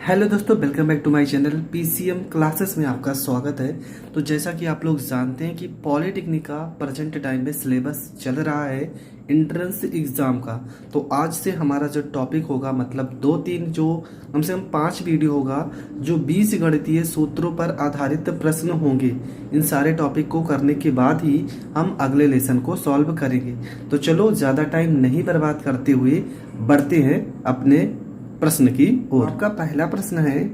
Hello दोस्तों, welcome back to my channel PCM classes में आपका स्वागत है। तो जैसा कि आप लोग जानते हैं कि पॉलिटेक्निक का प्रेजेंट टाइम में सिलेबस चल रहा है एंट्रेंस एग्ज़ाम का। तो आज से हमारा जो टॉपिक होगा, मतलब दो तीन जो कम से कम 5 वीडियो होगा जो 20 गणितीय सूत्रों पर आधारित प्रश्न होंगे। इन सारे टॉपिक को करने के बाद ही हम अगले लेसन को सॉल्व करेंगे। तो चलो ज़्यादा टाइम नहीं बर्बाद करते हुए बढ़ते हैं अपने प्रश्न की ओर। आपका पहला प्रश्न है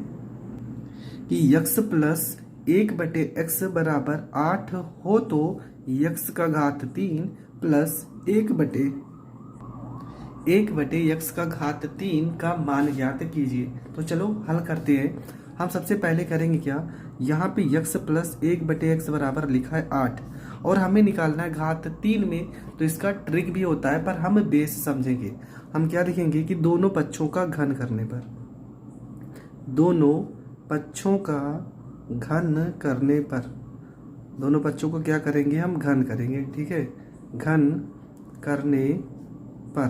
कि यक्स प्लस 1/x बराबर 8 हो तो यक्स का घात 3 प्लस 1/1 यक्स का घात 3 का मान ज्ञात कीजिए। तो चलो हल करते हैं। हम सबसे पहले करेंगे क्या, यहाँ पे यक्स प्लस 1/x बराबर लिखा है 8 और हमें निकालना है घात 3 में। तो इसका ट्रिक भी होता है, पर हम बेस समझेंगे। हम क्या लिखेंगे कि दोनों पक्षों का घन करने पर, दोनों पक्षों का घन करने पर, दोनों पक्षों को क्या करेंगे, हम घन करेंगे। ठीक है, घन करने पर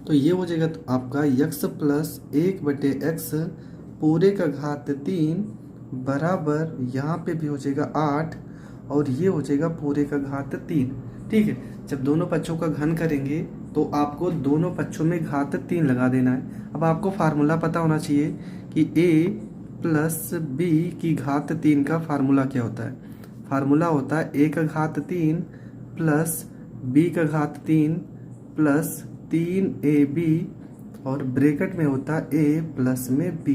तो ये हो जाएगा तो आपका यक्स प्लस 1/x पूरे का घात 3 बराबर यहाँ पे भी हो जाएगा 8 और ये हो जाएगा पूरे का घात 3। ठीक है, जब दोनों पक्षों का घन करेंगे तो आपको दोनों पक्षों में घात 3 लगा देना है। अब आपको फार्मूला पता होना चाहिए कि a प्लस b की घात 3 का फार्मूला क्या होता है। फार्मूला होता है a का घात 3 प्लस b का घात 3 प्लस 3ab और ब्रैकेट में होता है a प्लस में b।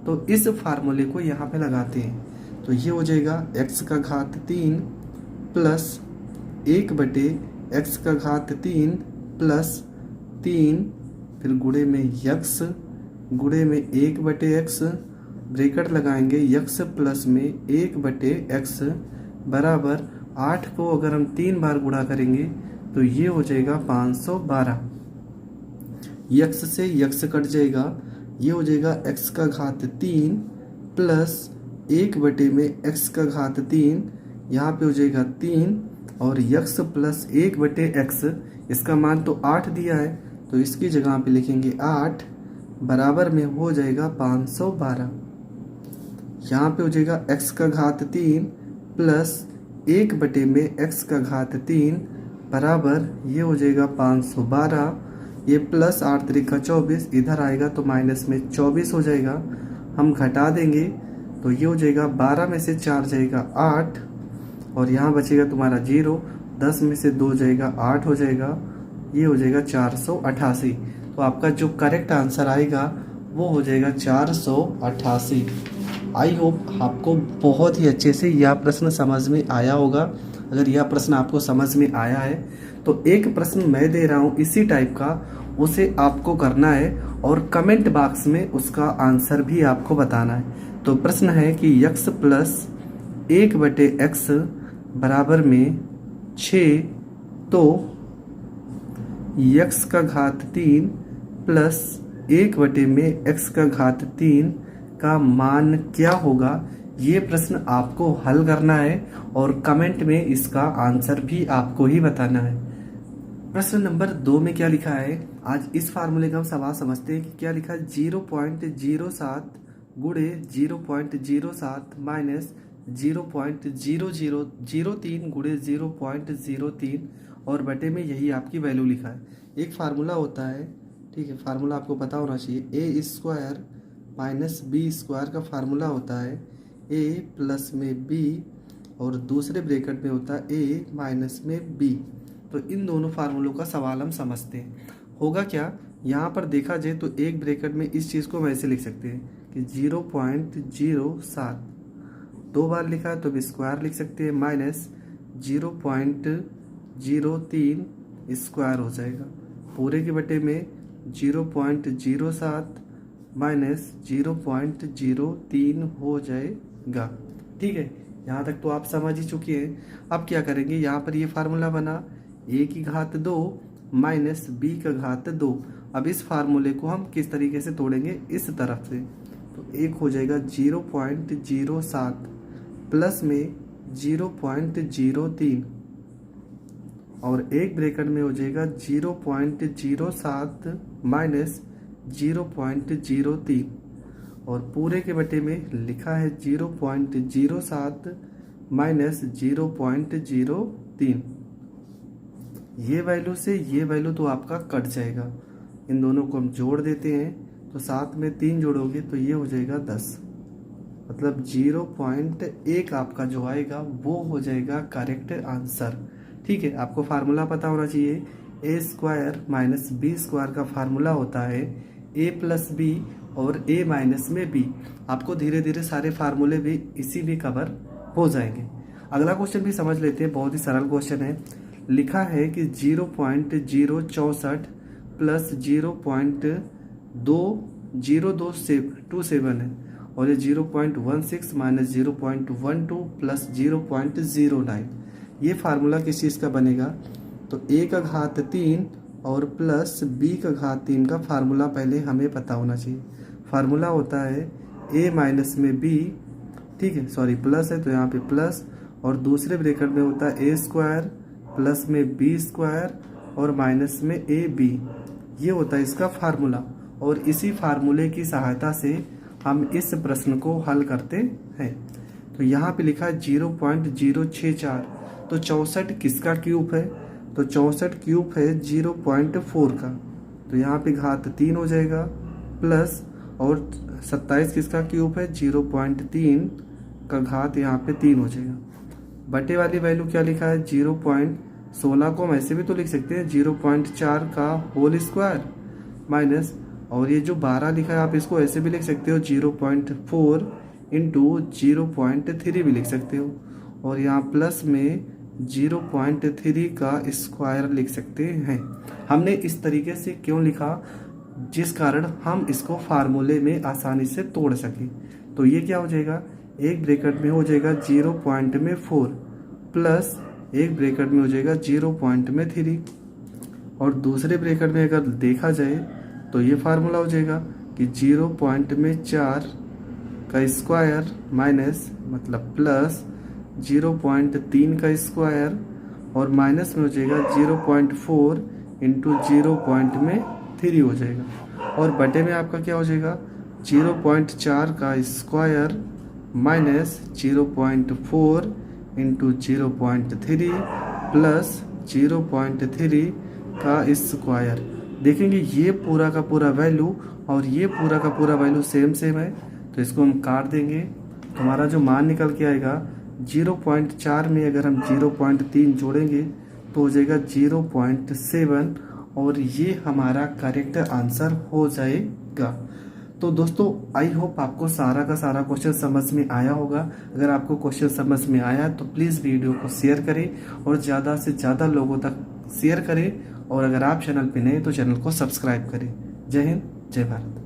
तो इस फार्मूले को यहाँ पे लगाते हैं तो ये हो जाएगा x का घात 3 प्लस 1/x का घात 3 प्लस 3 फिर गुणे में यक्स गुणे में 1/x ब्रैकेट लगाएंगे यक्स प्लस में 1/x बराबर 8 को अगर हम 3 बार गुणा करेंगे तो ये हो जाएगा 512। यक्स से यक्स कट जाएगा, ये हो जाएगा x का घात 3 प्लस 1/x का घात 3, यहाँ पे हो जाएगा 3 और यक्स प्लस 1/x, इसका मान तो 8 दिया है तो इसकी जगह पे लिखेंगे 8 बराबर में हो जाएगा 512। यहाँ पे हो जाएगा x का घात 3 प्लस 1/x का घात 3 बराबर ये हो जाएगा 512। ये प्लस 8 3 24 इधर आएगा तो माइनस में 24 हो जाएगा। हम घटा देंगे तो ये हो जाएगा 12 में से 4 जाएगा 8 और यहाँ बचेगा तुम्हारा 0, 10 में से 2 जाएगा 8 हो जाएगा, ये हो जाएगा 488। तो आपका जो करेक्ट आंसर आएगा वो हो जाएगा 488। आई होप आपको बहुत ही अच्छे से यह प्रश्न समझ में आया होगा। अगर यह प्रश्न आपको समझ में आया है तो एक प्रश्न मैं दे रहा हूँ इसी टाइप का, उसे आपको करना है और कमेंट बॉक्स में उसका आंसर भी आपको बताना है। तो प्रश्न है कि यक्स प्लस 1/x बराबर में 6 तो यक्स का घात 3 प्लस 1/x का घात 3 का मान क्या होगा। ये प्रश्न आपको हल करना है और कमेंट में इसका आंसर भी आपको ही बताना है। प्रश्न नंबर 2 में क्या लिखा है, आज इस फार्मूले का हम सवाल समझते हैं कि क्या लिखा है। 0.07 गुणे 0.07 माइनस 0.0003 गुणे 0.03 और बटे में यही आपकी वैल्यू लिखा है। एक फार्मूला होता है, ठीक है, फार्मूला आपको पता होना चाहिए। a² माइनस b² का फार्मूला होता है a प्लस में b और दूसरे ब्रैकेट में होता है a माइनस में b। तो इन दोनों फार्मूलों का सवाल हम समझते हैं। होगा क्या, यहाँ पर देखा जाए तो एक ब्रैकेट में इस चीज़ को वैसे लिख सकते हैं कि 0.07 2 बार लिखा है तो भी स्क्वायर लिख सकते हैं, माइनस 0.03 स्क्वायर हो जाएगा पूरे के बटे में 0.07 माइनस 0.03 हो जाएगा। ठीक है, यहाँ तक तो आप समझ ही चुके हैं। अब क्या करेंगे, यहाँ पर ये फार्मूला बना a की घात 2 माइनस b का घात 2। अब इस फार्मूले को हम किस तरीके से तोड़ेंगे, इस तरफ से। तो एक हो जाएगा 0.07 प्लस में 0.03 और एक ब्रैकेट में हो जाएगा 0.07 माइनस 0.03 और पूरे के बटे में लिखा है 0.07 माइनस 0.03। ये वैल्यू से ये वैल्यू तो आपका कट जाएगा, इन दोनों को हम जोड़ देते हैं तो 7 में 3 जोड़ोगे तो ये हो जाएगा 10, मतलब 0.1 आपका जो आएगा वो हो जाएगा करेक्ट आंसर। ठीक है, आपको फार्मूला पता होना चाहिए, ए स्क्वायर माइनस बी स्क्वायर का फार्मूला होता है ए प्लस बी और ए माइनस में बी। आपको धीरे धीरे सारे फार्मूले भी इसी में कवर हो जाएंगे। अगला क्वेश्चन भी समझ लेते हैं, बहुत ही सरल क्वेश्चन है। लिखा है कि 0.064 प्लस 0.20227 है और ये 0.16 माइनस 0.12 प्लस 0.09। ये फार्मूला किस चीज़ का बनेगा, तो a का घात 3 और प्लस b का घात 3 का फार्मूला पहले हमें पता होना चाहिए। फार्मूला होता है a माइनस में b, ठीक है, सॉरी प्लस है तो यहाँ पे प्लस, और दूसरे ब्रैकेट में होता है a स्क्वायर प्लस में b स्क्वायर और माइनस में ab। ये होता है इसका फार्मूला, और इसी फार्मूले की सहायता से हम इस प्रश्न को हल करते हैं। तो यहाँ पे लिखा है 0.064, तो 64 किसका क्यूब है, तो 64 क्यूब है 0.4 का, तो यहाँ पे घात 3 हो जाएगा, प्लस और 27 किसका क्यूब है 0.3 का घात यहाँ पे 3 हो जाएगा। बटे वाली वैल्यू क्या लिखा है 0.16 को हम ऐसे भी तो लिख सकते हैं 0.4 का होल स्क्वायर माइनस, और ये जो 12 लिखा है आप इसको ऐसे भी लिख सकते हो 0.4 इंटू 0.3 भी लिख सकते हो, और यहाँ प्लस में 0.3 का स्क्वायर लिख सकते हैं। हमने इस तरीके से क्यों लिखा, जिस कारण हम इसको फार्मूले में आसानी से तोड़ सके। तो ये क्या हो जाएगा, एक ब्रैकेट में हो जाएगा 0.4 प्लस एक ब्रैकेट में हो जाएगा 0.3, और दूसरे ब्रैकेट में अगर देखा जाए तो ये फार्मूला हो जाएगा कि 0.4 का स्क्वायर माइनस मतलब प्लस 0.3 का स्क्वायर और माइनस में हो जाएगा 0.4 इंटू 0.3 हो जाएगा, और बटे में आपका क्या हो जाएगा 0.4 का स्क्वायर माइनस 0.4 इंटू 0.3 प्लस 0.3 का स्क्वायर। देखेंगे ये पूरा का पूरा वैल्यू और ये पूरा का पूरा वैल्यू सेम है, तो इसको हम काट देंगे, तो हमारा जो मान निकल के आएगा 0.4 में अगर हम 0.3 जोड़ेंगे तो हो जाएगा 0.7, और ये हमारा करेक्ट आंसर हो जाएगा। तो दोस्तों आई होप आपको सारा का सारा क्वेश्चन समझ में आया होगा। अगर आपको क्वेश्चन समझ में आया तो प्लीज़ वीडियो को शेयर करें और ज़्यादा से ज़्यादा लोगों तक शेयर करें, और अगर आप चैनल पे नए तो चैनल को सब्सक्राइब करें। जय हिंद, जय भारत।